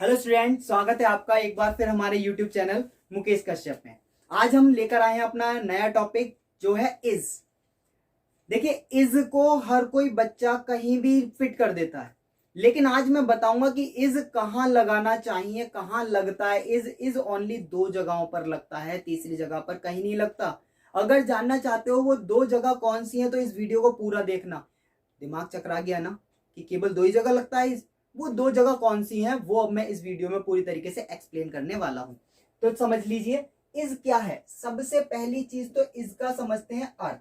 Hello student, स्वागत है आपका एक बार फिर हमारे यूट्यूब चैनल मुकेश कश्यप में। आज हम लेकर आए हैं अपना नया टॉपिक जो है इज। देखिए, इज को हर कोई बच्चा कहीं भी फिट कर देता है, लेकिन आज मैं बताऊंगा कि इज कहाँ लगाना चाहिए, कहाँ लगता है। इज ओनली दो जगहों पर लगता है, तीसरी जगह पर कहीं नहीं लगता। अगर जानना चाहते हो वो दो जगह कौन सी है तो इस वीडियो को पूरा देखना। दिमाग चकरा गया ना कि केवल दो ही जगह लगता है इज? वो दो जगह कौन सी हैं वो अब मैं इस वीडियो में पूरी तरीके से एक्सप्लेन करने वाला हूं। तो समझ लीजिए इज क्या है। सबसे पहली चीज तो इज का समझते हैं अर्थ।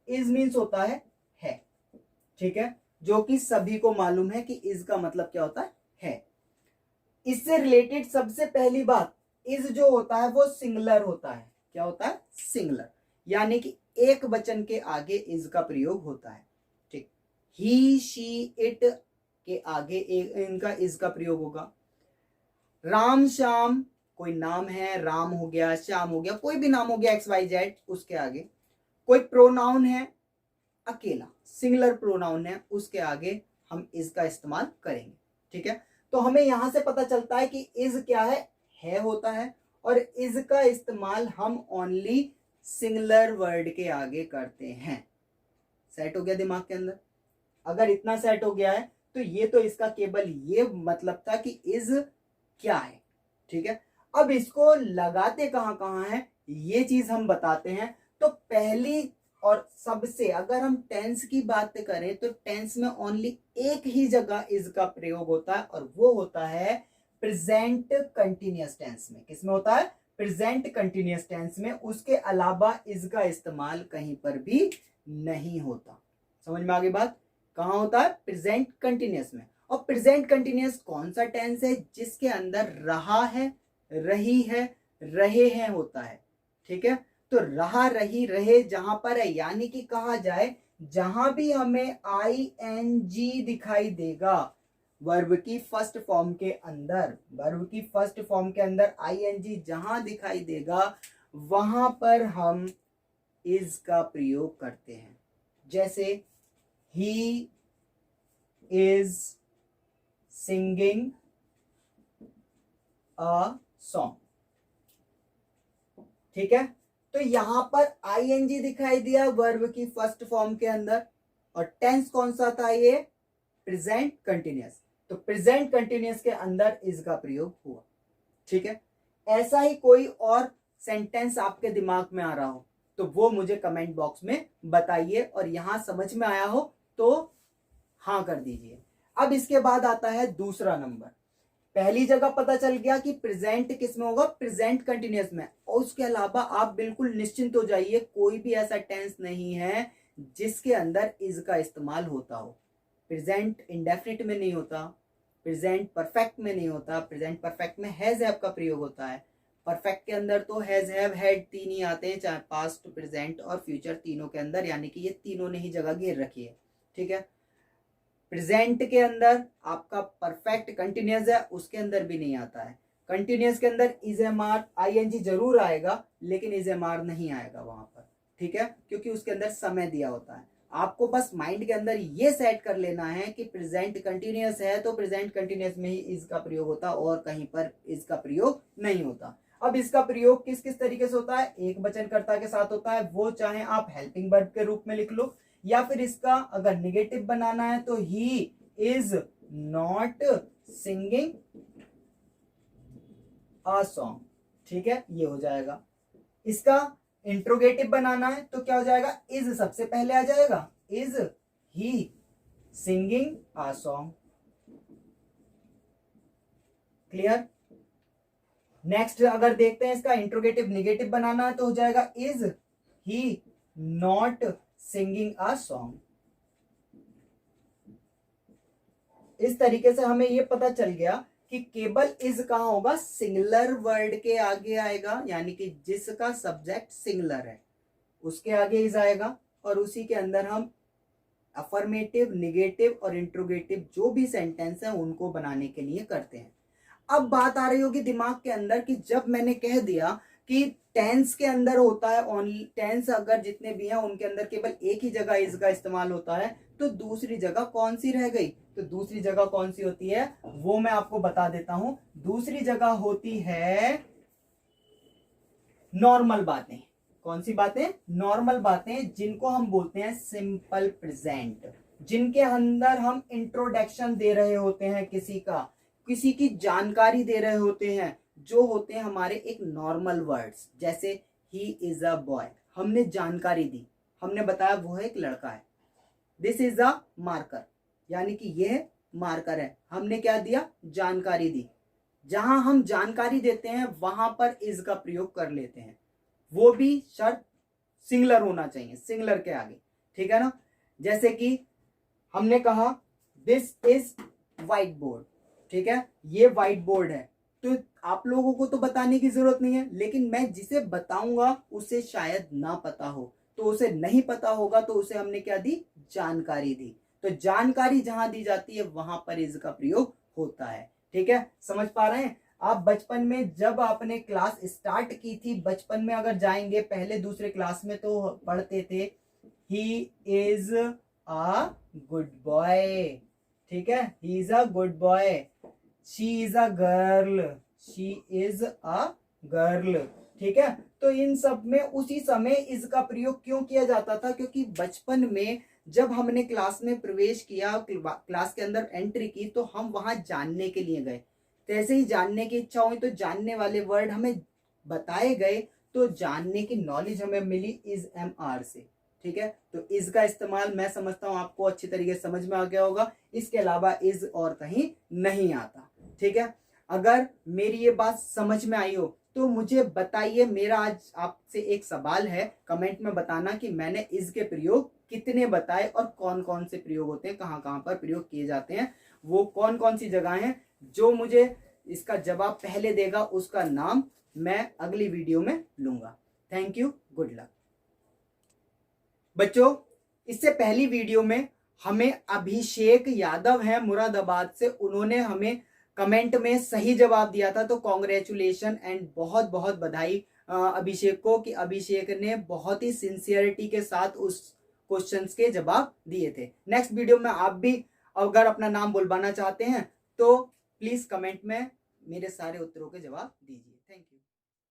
इज मीन्स होता है, ठीक है, जो कि सभी को मालूम है कि इज का मतलब क्या होता है। इससे रिलेटेड सबसे पहली बात, इज जो होता है वो सिंगुलर होता है। क्या होता है? सिंगुलर, यानी कि एक वचन के आगे इज का प्रयोग होता है। ठीक, ही शी इट के आगे इनका इज का प्रयोग होगा। राम श्याम, कोई नाम है, राम हो गया, श्याम हो गया, कोई भी नाम हो गया, एक्स वाई जेड, उसके आगे कोई प्रोनाउन है, अकेला सिंगुलर प्रोनाउन है, उसके आगे हम इज का इस्तेमाल करेंगे। ठीक है, तो हमें यहां से पता चलता है कि इज क्या है होता है, और इज का इस्तेमाल हम ओनली सिंगुलर वर्ड के आगे करते हैं। सेट हो गया दिमाग के अंदर? अगर इतना सेट हो गया है तो ये तो इसका केवल ये मतलब था कि इज क्या है। ठीक है, अब इसको लगाते कहां कहां है ये चीज हम बताते हैं। तो पहली और सबसे, अगर हम टेंस की बात करें तो टेंस में ओनली एक ही जगह इज का प्रयोग होता है, और वो होता है प्रेजेंट कंटिन्यूअस टेंस में। किसमें होता है? प्रेजेंट कंटिन्यूअस टेंस में। उसके अलावा इज का इस्तेमाल कहीं पर भी नहीं होता। समझ में आ गई बात? कहां होता है? प्रेजेंट कंटिन्यूअस में। और प्रेजेंट कंटिन्यूअस कौन सा टेंस है? जिसके अंदर रहा है, रही है, रहे हैं होता है। ठीक है, तो रहा, रही, रहे जहां पर है, यानी कि कहा जाए जहां भी हमें ING दिखाई देगा वर्ब की फर्स्ट फॉर्म के अंदर, वर्ब की फर्स्ट फॉर्म के अंदर ING जहां दिखाई देगा वहां पर हम इज का प्रयोग करते हैं। जैसे he is singing a song। ठीक है, तो यहां पर ING दिखाई दिया वर्ब की फर्स्ट फॉर्म के अंदर, और टेंस कौन सा था? ये प्रेजेंट कंटिन्यूअस। तो प्रेजेंट कंटिन्यूअस के अंदर इज का प्रयोग हुआ। ठीक है, ऐसा ही कोई और सेंटेंस आपके दिमाग में आ रहा हो तो वो मुझे कमेंट बॉक्स में बताइए, और यहां समझ में आया हो तो हाँ कर दीजिए। अब इसके बाद आता है दूसरा नंबर। पहली जगह पता चल गया कि प्रेजेंट किस में होगा? प्रेजेंट कंटिन्यूअस में। और उसके अलावा आप बिल्कुल निश्चिंत हो जाइए, कोई भी ऐसा टेंस नहीं है जिसके अंदर इज का इस्तेमाल होता हो। प्रेजेंट इंडेफिनिट में नहीं होता, प्रेजेंट परफेक्ट में नहीं होता, प्रेजेंट परफेक्ट में हैज हैव का प्रयोग होता है। परफेक्ट के अंदर तो हैज हैव हैड तीन ही आते हैं, चाहे पास्ट, प्रेजेंट और फ्यूचर तीनों के अंदर, यानी कि ये तीनों ने ही जगह घेर रखी है। ठीक है, प्रेजेंट के अंदर आपका परफेक्ट कंटिन्यूअस है, उसके अंदर भी नहीं आता है। कंटिन्यूअस के अंदर इज एम आर ING जरूर आएगा, लेकिन इज एम आर नहीं आएगा वहां पर। ठीक है, क्योंकि उसके अंदर समय दिया होता है। आपको बस माइंड के अंदर ये सेट कर लेना है कि प्रेजेंट कंटिन्यूअस है तो प्रेजेंट कंटिन्यूअस में ही इज का प्रयोग होता, और कहीं पर इज का प्रयोग नहीं होता। अब इसका प्रयोग किस किस तरीके से होता है? एक वचनकर्ता के साथ होता है, वो चाहे आप हेल्पिंग वर्ब के रूप में लिख लो, या फिर इसका अगर निगेटिव बनाना है तो he is not singing a song. ठीक है, ये हो जाएगा। इसका इंट्रोगेटिव बनाना है तो क्या हो जाएगा? इज सबसे पहले आ जाएगा, is he singing a song. Clear? Next अगर देखते हैं इसका इंट्रोगेटिव निगेटिव बनाना है तो हो जाएगा, is he not singing a song. इस तरीके से हमें यह पता चल गया कि केवल इज कहां होगा? सिंगुलर वर्ड के आगे आएगा, यानी कि जिसका सब्जेक्ट सिंगुलर है उसके आगे इज आएगा, और उसी के अंदर हम अफर्मेटिव, निगेटिव और इंट्रोगेटिव जो भी सेंटेंस है उनको बनाने के लिए करते हैं। अब बात आ रही होगी दिमाग के अंदर कि जब मैंने कह दिया कि टेंस के अंदर होता है ओनली, टेंस अगर जितने भी हैं उनके अंदर केवल एक ही जगह इज का इस्तेमाल होता है, तो दूसरी जगह कौन सी रह गई? तो दूसरी जगह कौन सी होती है वो मैं आपको बता देता हूं। दूसरी जगह होती है नॉर्मल बातें। कौन सी बातें? नॉर्मल बातें, जिनको हम बोलते हैं सिंपल प्रेजेंट, जिनके अंदर हम इंट्रोडक्शन दे रहे होते हैं किसी की जानकारी दे रहे होते हैं, जो होते हैं हमारे एक नॉर्मल वर्ड्स। जैसे ही इज अ बॉय, हमने जानकारी दी, हमने बताया वो है एक लड़का है। दिस इज अ मार्कर, यानी कि यह मार्कर है, हमने क्या दिया? जानकारी दी। जहां हम जानकारी देते हैं वहां पर इज का प्रयोग कर लेते हैं, वो भी शर्त सिंगुलर होना चाहिए, सिंगुलर के आगे, ठीक है ना। जैसे कि हमने कहा दिस इज व्हाइट बोर्ड, ठीक है, ये व्हाइट बोर्ड है, तो आप लोगों को तो बताने की जरूरत नहीं है, लेकिन मैं जिसे बताऊंगा उसे शायद ना पता हो, तो उसे नहीं पता होगा, तो उसे हमने क्या दी? जानकारी दी। तो जानकारी जहां दी जाती है वहां पर इज का प्रयोग होता है, ठीक है। समझ पा रहे हैं? आप बचपन में जब आपने क्लास स्टार्ट की थी, बचपन में अगर जाएंगे पहले दूसरे क्लास में तो पढ़ते थे he is a good boy, ठीक है, he is a good boy. She is a girl, she is a girl, ठीक है। तो इन सब में उसी समय इज का प्रयोग क्यों किया जाता था? क्योंकि बचपन में जब हमने क्लास में प्रवेश किया, क्लास के अंदर एंट्री की, तो हम वहां जानने के लिए गए। जैसे ही जानने की इच्छा हुई तो जानने वाले वर्ड हमें बताए गए, तो जानने की नॉलेज हमें मिली इज एम आर से, ठीक है। तो इज का इस्तेमाल मैं समझता हूं आपको अच्छी तरीके से समझ में आ गया होगा, इसके अलावा इज और कहीं नहीं आता, ठीक है। अगर मेरी ये बात समझ में आई हो तो मुझे बताइए। मेरा आज आपसे एक सवाल है, कमेंट में बताना कि मैंने इज के प्रयोग कितने बताए और कौन कौन से प्रयोग होते हैं, कहां कहां पर प्रयोग किए जाते हैं, वो कौन कौन सी जगह हैं। जो मुझे इसका जवाब पहले देगा उसका नाम मैं अगली वीडियो में लूंगा। Thank you, good luck. बच्चों, इससे पहली वीडियो में हमें अभिषेक यादव हैं मुरादाबाद से, उन्होंने हमें कमेंट में सही जवाब दिया था, तो कॉन्ग्रेचुलेशन एंड बहुत बहुत बधाई अभिषेक को, कि अभिषेक ने बहुत ही सिंसियरिटी के साथ उस क्वेश्चंस के जवाब दिए थे। नेक्स्ट वीडियो में आप भी अगर अपना नाम बुलवाना चाहते हैं तो प्लीज कमेंट में मेरे सारे उत्तरों के जवाब दीजिए।